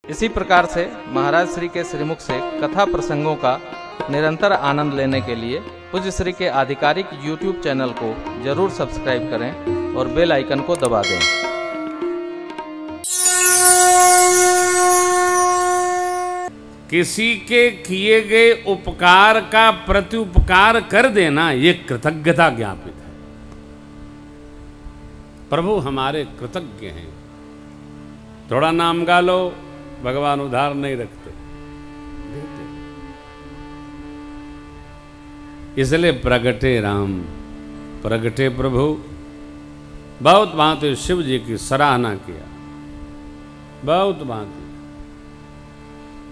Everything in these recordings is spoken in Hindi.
इसी प्रकार से महाराज श्री के श्रीमुख से कथा प्रसंगों का निरंतर आनंद लेने के लिए पूज्य श्री के आधिकारिक YouTube चैनल को जरूर सब्सक्राइब करें और बेल आइकन को दबा दें। किसी के किए गए उपकार का प्रत्युपकार कर देना ये कृतज्ञता ज्ञापित है। प्रभु हमारे कृतज्ञ हैं। थोड़ा नाम गा लो, भगवान उधार नहीं रखते, देते। इसलिए प्रगटे राम, प्रगटे प्रभु। बहुत भांति शिव जी की सराहना किया, बहुत भांति।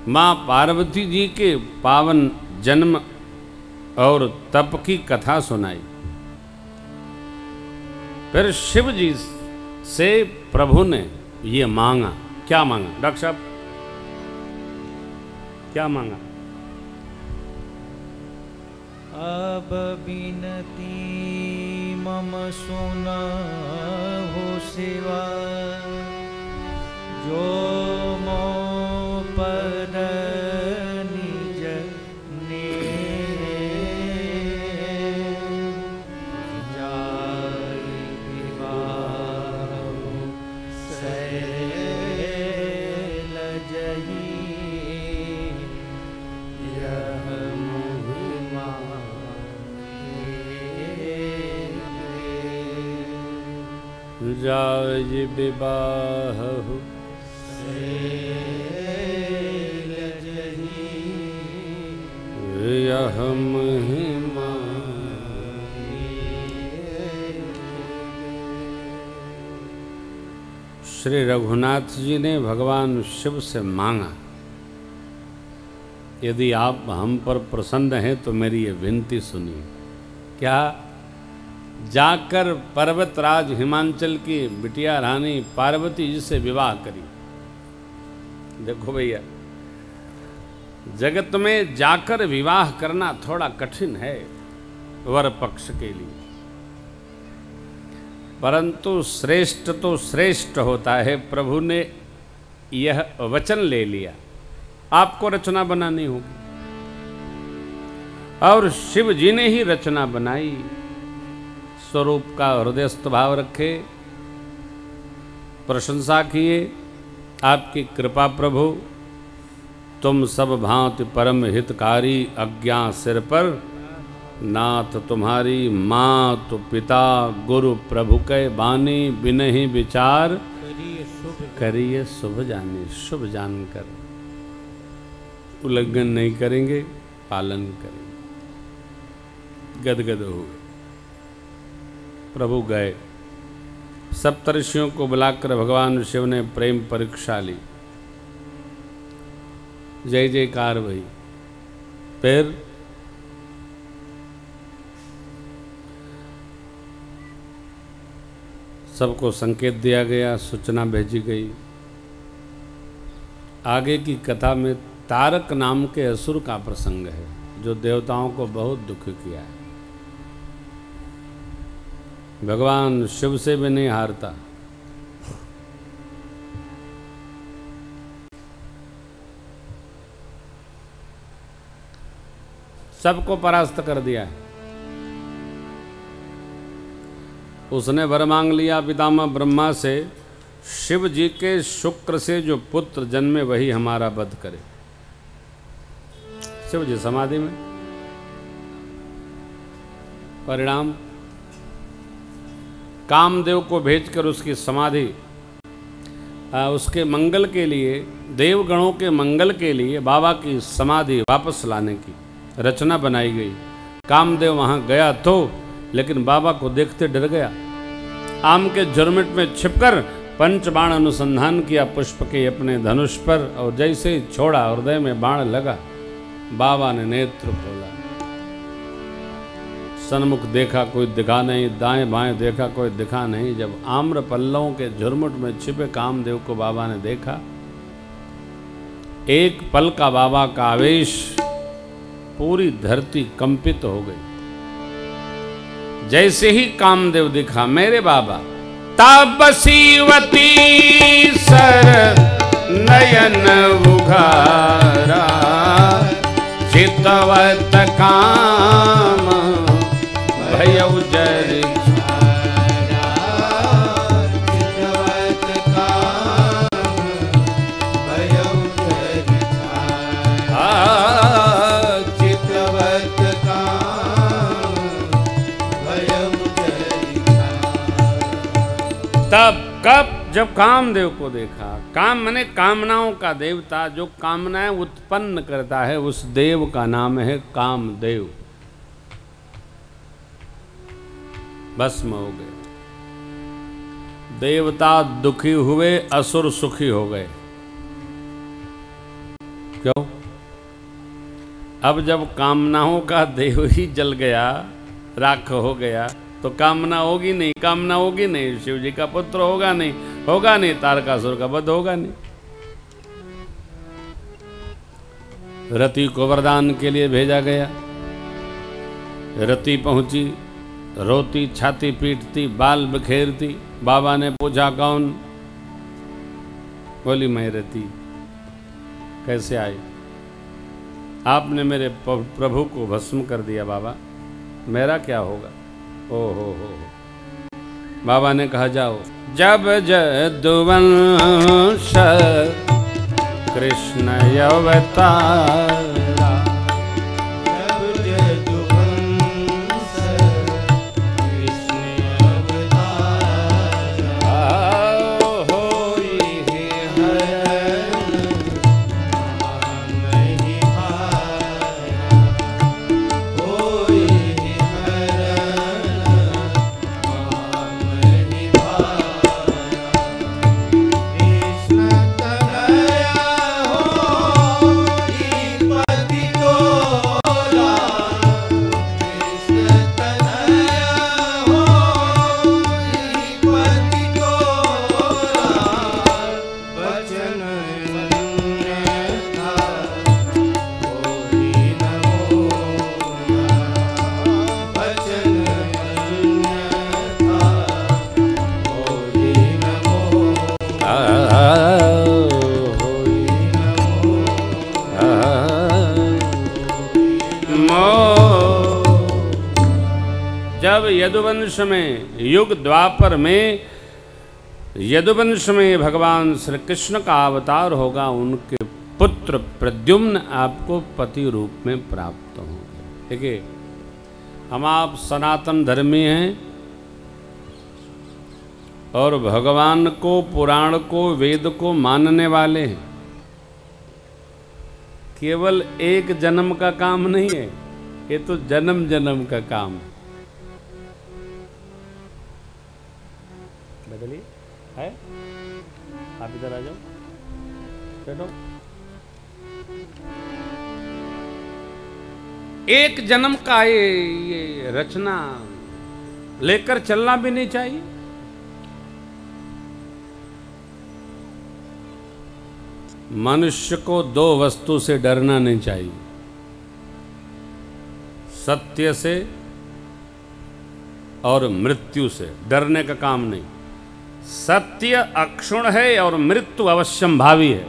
मां पार्वती जी के पावन जन्म और तप की कथा सुनाई। फिर शिव जी से प्रभु ने ये मांगा। क्या मांगा डॉक्टर साहब, क्या मांगा? अब बिनती मम सुनहु शिवा, जो मो पर निज ने जाय विवाह सैल जही, यह महिमा जाय विवाह यह महिमा। श्री रघुनाथ जी ने भगवान शिव से मांगा, यदि आप हम पर प्रसन्न हैं तो मेरी ये विनती सुनिए। क्या? जाकर पर्वतराज हिमांचल की बिटिया रानी पार्वती जी से विवाह करी। देखो भैया, जगत में जाकर विवाह करना थोड़ा कठिन है वर पक्ष के लिए, परंतु श्रेष्ठ तो श्रेष्ठ होता है। प्रभु ने यह वचन ले लिया, आपको रचना बनानी होगी, और शिव जी ने ही रचना बनाई। स्वरूप का हृदयस्थ भाव रखे, प्रशंसा किए, आपकी कृपा प्रभु। तुम सब भांति परम हितकारी, अज्ञा सिर पर नाथ तुम्हारी। मात पिता गुरु प्रभु के बानी, बिनहि विचार करिए शुभ जाने। शुभ जानकर उल्लंघन नहीं करेंगे, पालन करेंगे। गदगद हुए। प्रभु गए। सप्तर्षियों को बुलाकर भगवान शिव ने प्रेम परीक्षा ली। जय जयकार भई। फिर सबको संकेत दिया गया, सूचना भेजी गई। आगे की कथा में तारक नाम के असुर का प्रसंग है, जो देवताओं को बहुत दुखी किया है। भगवान शिव से भी नहीं हारता। सबको परास्त कर दिया है। उसने वर मांग लिया पितामह ब्रह्मा से, शिव जी के शुक्र से जो पुत्र जन्मे वही हमारा वध करे। शिव जी समाधि में। परिणाम, कामदेव को भेजकर उसकी समाधि, उसके मंगल के लिए, देवगणों के मंगल के लिए बाबा की समाधि वापस लाने की रचना बनाई गई। कामदेव वहां गया तो, लेकिन बाबा को देखते डर गया। आम के झुरमुट में छिपकर पंचबाण अनुसंधान किया पुष्प के अपने धनुष पर, और जैसे ही छोड़ा हृदय में बाण लगा। बाबा ने नेत्र खोला, सन्मुख देखा कोई दिखा नहीं, दाएं बाएं देखा कोई दिखा नहीं। जब आम्र पल्लवों के झुरमुट में छिपे कामदेव को बाबा ने देखा, एक पल का बाबा का आवेश, पूरी धरती कंपित हो गई। जैसे ही कामदेव दिखा, मेरे बाबा, तब शिवती सर नयन उघारा चितवत काम भयउ जर छाया चितवत काम भयउ जर छाया चितवत काम भयउ जर छाया। तब कब जब कामदेव को देखा, काम माने कामनाओं का देवता, जो कामनाएं उत्पन्न करता है उस देव का नाम है कामदेव। भस्म हो गए, देवता दुखी हुए, असुर सुखी हो गए। क्यों? अब जब कामनाओं का देव ही जल गया, राख हो गया, तो कामना होगी नहीं, कामना होगी नहीं, शिव जी का पुत्र होगा नहीं, होगा नहीं, तारकासुर का वध होगा नहीं। रति को वरदान के लिए भेजा गया। रति पहुंची, रोती, छाती पीटती, बाल बिखेरती। बाबा ने पूछा कौन? बोली मैं रति। कैसे आई? आपने मेरे प्रभु को भस्म कर दिया बाबा, मेरा क्या होगा? ओ हो। बाबा ने कहा जाओ। जब यदुवंश कृष्ण अवतारा, जब यदुवंश कृष्ण अवतारा, होई हरण नहीं भाया, होई हरण नहीं भाया। कृष्ण तनया होई पति तोरा, कृष्ण तनया होई पति तोरा, वचन अन्यथा होई न मोरा, वचन अन्यथा होई न मोरा, होई न जब यदुवंश में, युग द्वापर में यदुवंश में भगवान श्री कृष्ण का अवतार होगा, उनके पुत्र प्रद्युम्न आपको पति रूप में प्राप्त होंगे। देखिए, हम आप सनातन धर्मी हैं और भगवान को, पुराण को, वेद को मानने वाले हैं। केवल एक जन्म का काम नहीं है, ये तो जन्म जन्म का काम है। बदलिए है, आप इधर आ जाओ, बैठो। एक जन्म का ये रचना लेकर चलना भी नहीं चाहिए। मनुष्य को दो वस्तु से डरना नहीं चाहिए, सत्य से और मृत्यु से। डरने का काम नहीं। सत्य अक्षुण है और मृत्यु अवश्यंभावी है।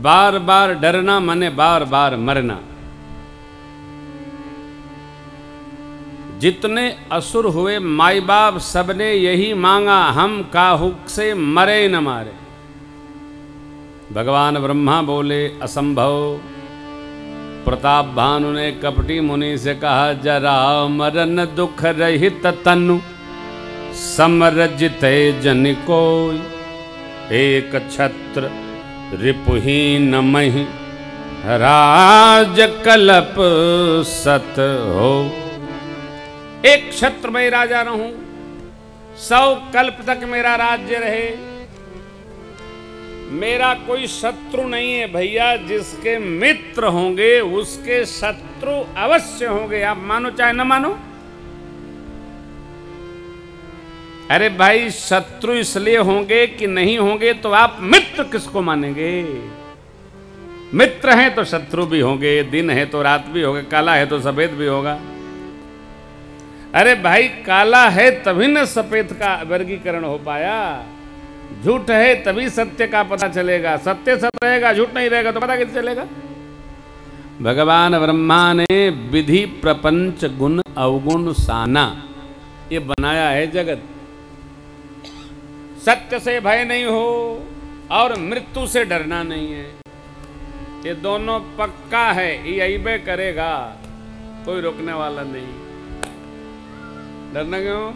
बार बार डरना माने बार बार मरना। जितने असुर हुए माई बाप सबने यही मांगा, हम काहुक से मरे न मारे। भगवान ब्रह्मा बोले असंभव। प्रताप भानु ने कपटी मुनि से कहा, जरा मरण दुख रहित तनु समरजिते जन कोई। एक छत्र रिपुहीन महि राज कल्प सत हो। एक छत्र में राजा रहूं, 100 कल्प तक मेरा राज्य रहे। मेरा कोई शत्रु नहीं है भैया। जिसके मित्र होंगे उसके शत्रु अवश्य होंगे। आप मानो चाहे न मानो। अरे भाई, शत्रु इसलिए होंगे कि नहीं होंगे तो आप मित्र किसको मानेंगे? मित्र हैं तो शत्रु भी होंगे, दिन है तो रात भी होगा, काला है तो सफेद भी होगा। अरे भाई, काला है तभी न सफेद का वर्गीकरण हो पाया। झूठ है तभी सत्य का पता चलेगा, सत्य सत्य रहेगा, झूठ नहीं रहेगा तो पता कैसे चलेगा। भगवान ब्रह्मा ने विधि प्रपंच गुण अवगुण साना ये बनाया है जगत। सत्य से भय नहीं हो और मृत्यु से डरना नहीं है, ये दोनों पक्का है, ये अइबे करेगा, कोई रोकने वाला नहीं। डरना क्यों?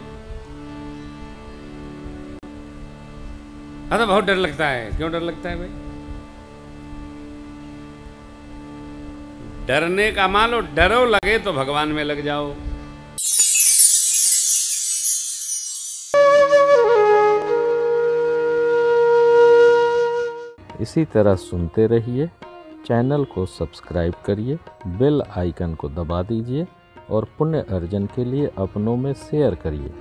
तो बहुत डर लगता है। क्यों डर लगता है भाई? डरने का मान लो डरो लगे तो भगवान में लग जाओ। इसी तरह सुनते रहिए, चैनल को सब्सक्राइब करिए, बेल आइकन को दबा दीजिए और पुण्य अर्जन के लिए अपनों में शेयर करिए।